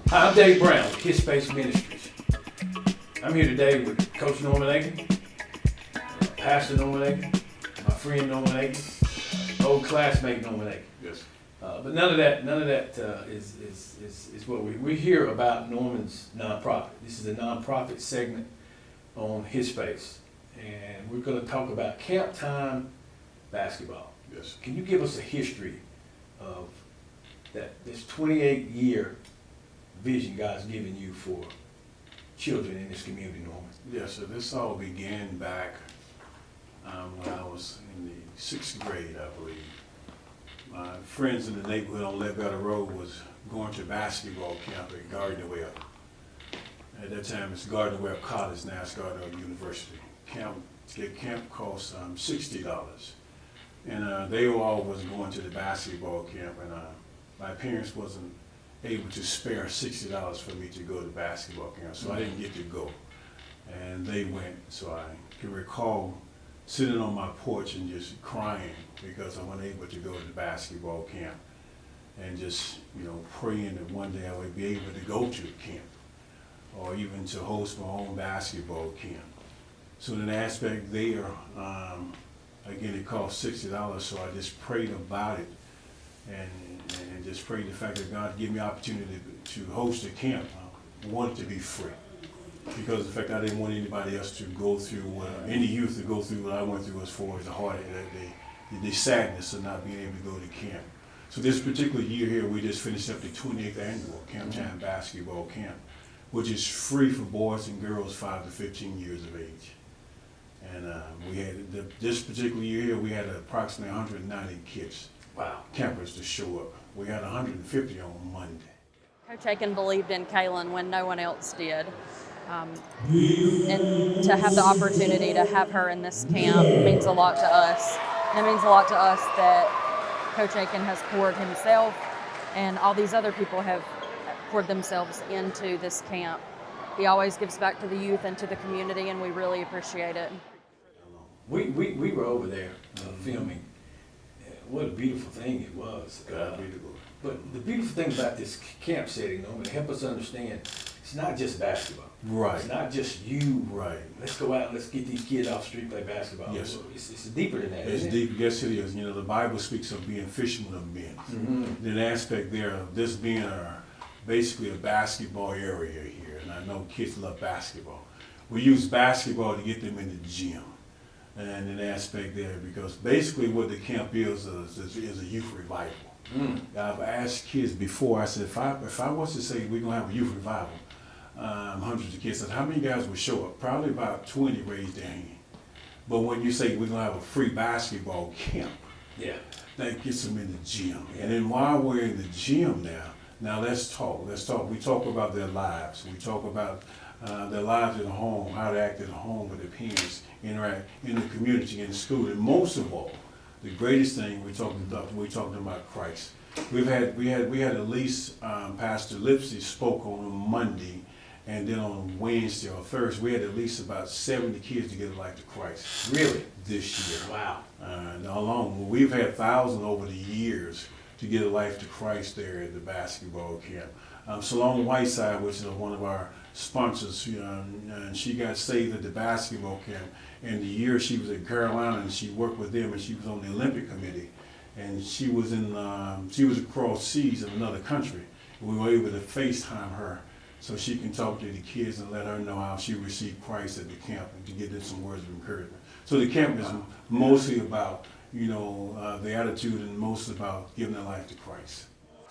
Hi, I'm Dave Brown with HisSpace Ministries. I'm here today with Coach Norman Aiken, Pastor Norman Aiken, my friend Norman Aiken, old classmate Norman Aiken. Yes. But none of that is what we hear about Norman's nonprofit. This is a nonprofit segment on HisSpace, and we're going to talk about camp time basketball. Yes. Can you give us a history of this 28-year vision God's given you for children in this community, Norman? Yes, so this all began back when I was in the 6th grade, I believe. My friends in the neighborhood on Ledbetter Road was going to basketball camp at Gardner-Webb. At that time, it's Gardner-Webb College, now it's Gardner-Webb University. Camp cost $60. And they all was going to the basketball camp, and my parents wasn't able to spare $60 for me to go to basketball camp, so I didn't get to go. And they went, so I can recall sitting on my porch and just crying because I wasn't able to go to the basketball camp, and just, praying that one day I would be able to go to the camp or even to host my own basketball camp. So in the aspect there, again, it cost $60, so I just prayed about it and just prayed the fact that God give me opportunity to host a camp. I wanted to be free, because of the fact I didn't want anybody else to go through, any youth to go through what I went through as far as the heartache, the sadness of not being able to go to camp. So this particular year here, we just finished up the 28th annual Camp Time Basketball Camp, which is free for boys and girls 5 to 15 years of age. And we had, this particular year here, we had approximately 190 kids, campers to show up. We had 150 on Monday. Coach Aiken believed in Kaylin when no one else did. And to have the opportunity to have her in this camp means a lot to us. And it means a lot to us that Coach Aiken has poured himself and all these other people have poured themselves into this camp. He always gives back to the youth and to the community, and we really appreciate it. We were over there filming. What a beautiful thing it was. But the beautiful thing about this camp setting, Norman, to help us understand, it's not just basketball. Right. It's not just you. Right. Let's go out and let's get these kids off the street, play basketball. Yes. It's deeper than that. It's deep. Yes, it is. The Bible speaks of being fishermen of men. Mm-hmm. The aspect there of this being basically a basketball area here, and I know kids love basketball. We use basketball to get them in the gym. And an aspect there, because basically what the camp is a youth revival. I've asked kids before, I said, if I was to say we're going to have a youth revival, hundreds of kids said, how many guys would show up? Probably about 20 raised their hand. But when you say we're going to have a free basketball camp, that gets them in the gym. And then while we're in the gym now let's talk. We talk about their lives. We talk about their lives at home, how they act at home with their parents, interact in the community, in the school, and most of all, the greatest thing we're talking about Christ. We had at least Pastor Lipsy spoke on Monday, and then on Wednesday or Thursday we had at least about 70 kids to give a life to Christ. Really? This year. Wow. Alone, we've had thousands over the years to give a life to Christ there at the basketball camp. Salome Whiteside, which is one of our sponsors, and she got saved at the basketball camp. And the year she was in Carolina, and she worked with them, and she was on the Olympic committee, and she was across seas in another country. And we were able to FaceTime her so she can talk to the kids and let her know how she received Christ at the camp, and to give them some words of encouragement. So the camp is mostly about the attitude, and mostly about giving their life to Christ.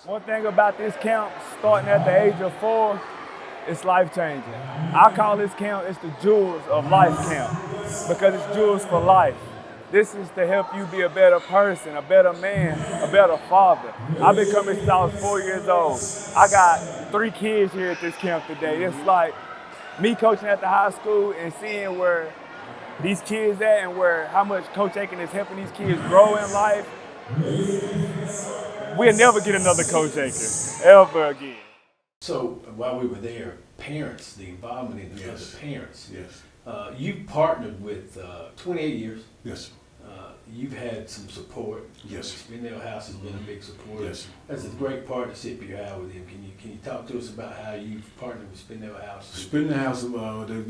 One thing about this camp, starting at the age of 4, it's life-changing. I call this camp, it's the Jewels of Life camp, because it's jewels for life. This is to help you be a better person, a better man, a better father. I've been coming since I was 4 years old. I got 3 kids here at this camp today. It's like me coaching at the high school and seeing where these kids at and how much Coach Aiken is helping these kids grow in life. We'll never get another Coach Aiken, ever again. So while we were there, parents, the involvement in the parents. Yes. You partnered with 28 years. Yes. you've had some support. Yes. Spindale House has been a big supporter. Yes. That's a great partnership you have with them. Can you talk to us about how you've partnered with Spindale House? Spindale House,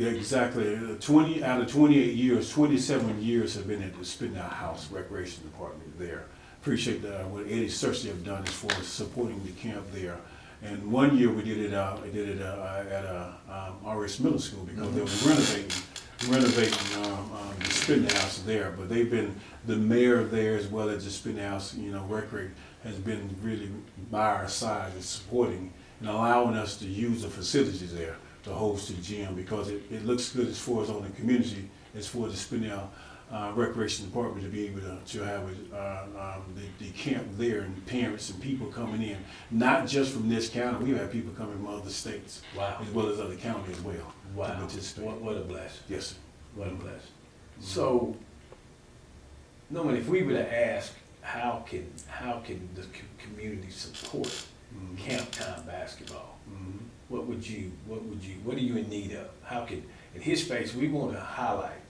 exactly 20 out of 28 years, 27 years have been at the Spindale House Recreational Department there. Appreciate what Eddie Searcy have done as far as supporting the camp there. And one year we did it at RS Middle School because they were renovating the Spindale House there. But they've been, the mayor there as well as the Spindale House, Recreate has been really by our side and supporting and allowing us to use the facilities there to host the gym because it looks good as far as on the community, as far as the Spindale Recreation Department to be able to have the camp there and parents and people coming in, not just from this county. We have people coming from other states, Wow. as well as other counties as well. Wow. To participate. What a blessing. Yes, sir. What a blessing. So, Norman, if we were to ask, how can the community support camp time basketball? What do you in need of? How can, in HisSpace, we want to highlight,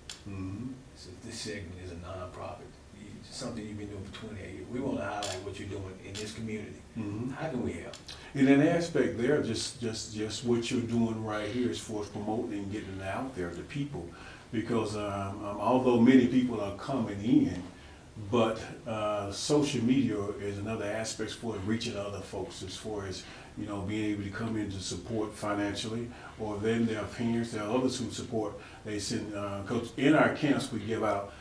so this segment is a nonprofit, something you've been doing for 28 years. We want to highlight what you're doing in this community. How can we help? In an aspect there, just what you're doing right here as far as promoting and getting it out there to people. Because although many people are coming in, but social media is another aspect for reaching other folks as far as being able to come in to support financially, or then their parents, there are others who support. They send coach in our camps. We give out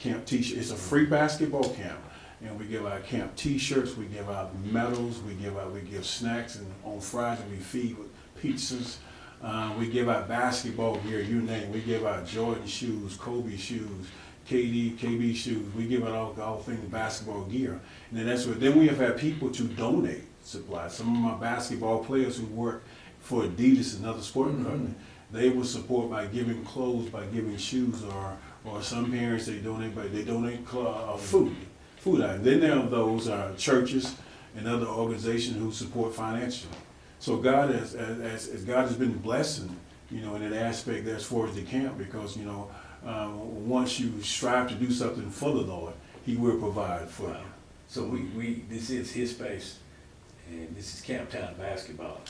camp t-shirts. It's a free basketball camp, and we give out camp t-shirts. We give out medals. We give snacks, and on Friday we feed with pizzas. We give out basketball gear, you name it. We give out Jordan shoes, Kobe shoes, KB shoes. We give out all things basketball gear. And then then we have had people to donate supplies. Some of my basketball players who work for Adidas and other sporting companies, they will support by giving clothes, by giving shoes, or some parents they donate food items. Then there are those churches and other organizations who support financially. So God has been blessing, in an aspect there as far as the camp, because once you strive to do something for the Lord, He will provide for you. So this is HisSpace, and this is Camp Time basketball.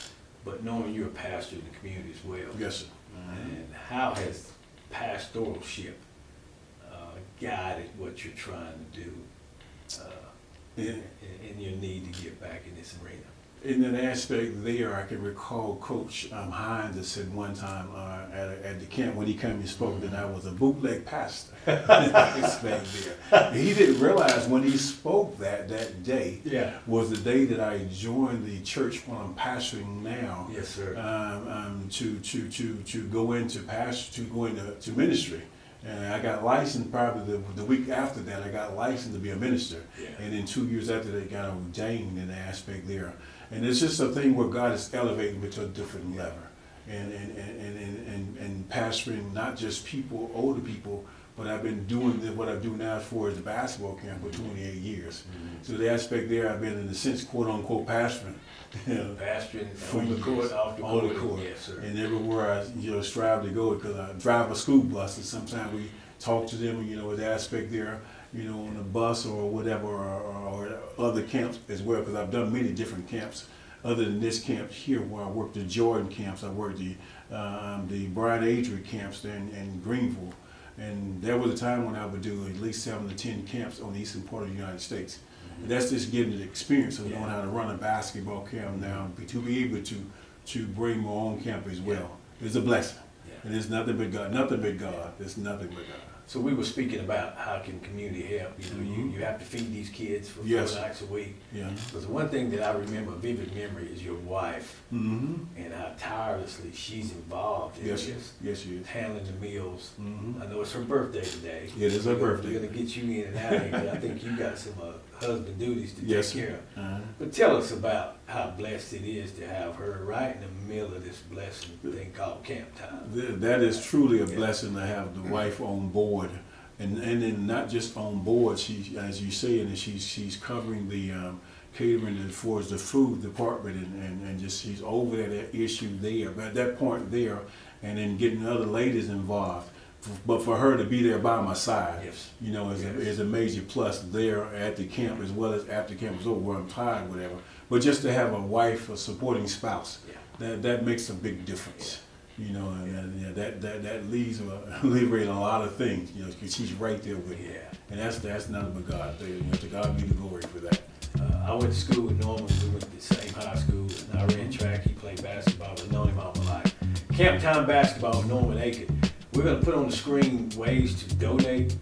But knowing you're a pastor in the community as well. Yes, sir. And how has pastoralship guided what you're trying to do in your need to get back in this arena? In an aspect there, I can recall Coach Hines had said one time at the camp when he came and spoke that I was a bootleg pastor. He didn't realize when he spoke that day was the day that I joined the church where I'm pastoring now. Yes, sir. To go into ministry. And I got licensed probably the week after that. I got licensed to be a minister. Yeah. And then 2 years after that, got ordained in the aspect there. And it's just a thing where God is elevating me to a different level. And pastoring not just people, older people, but I've been doing what I do now for the basketball camp for 28 years. So the aspect there, I've been in a sense, quote unquote, pastoring. Pastoring on the court, off the court. Yes, sir. And everywhere I strive to go, because I drive a school bus, and sometimes we talk to them, with the aspect there, on the bus or whatever, or other camps as well, because I've done many different camps other than this camp here where I worked the Jordan camps. I worked the Brian Adrian camps there in Greenville. And there was a time when I would do at least 7 to 10 camps on the eastern part of the United States. And that's just getting the experience of knowing how to run a basketball camp now, to be able to bring my own camp as well. It's a blessing. Yeah. And it's nothing but God. Nothing but God. It's nothing but God. So we were speaking about how can community help. You have to feed these kids for 4 nights a week. Yeah. Because one thing that I remember, vivid memory, is your wife and how tirelessly she's involved in this. Yes, she is. Handling the meals. I know it's her birthday today. It is her birthday. We're going to get you in and out of here, because I think you got some husband duties to take care of. Sir. But tell us about how blessed it is to have her right in the middle of this blessing thing called Camp Time. That is truly a blessing to have the wife on board, and then not just on board. She, as you say, and she's covering the catering as far as the food department, and just she's over that issue there. But at that point there, and then getting other ladies involved. but for her to be there by my side, Yes. you know, is a major plus there at the camp as well as after camp is over where I'm tired, whatever. But just to have a wife, a supporting spouse, that makes a big difference. You know, and that alleviates a lot of things, you know, because she's right there with you. And that's nothing but God. You know, to God be the glory for that. I went to school with Norman. We went to the same high school, and I ran track. He played basketball. I've known him all my life. Camp Time Basketball with Norman Aiken. We're going to put on the screen ways to donate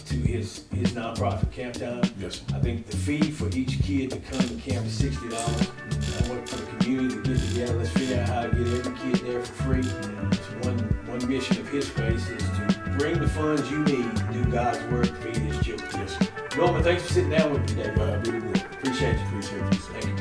to his nonprofit Camp Time. Yes. I think the fee for each kid to come to camp is $60. I want for the community to get together. Let's figure out how to get every kid there for free. So one mission of HisSpace is to bring the funds you need to do God's work to feed His children. Yes. Norman, thanks for sitting down with me today, brother. Really good. Appreciate you. Appreciate you. Thank you.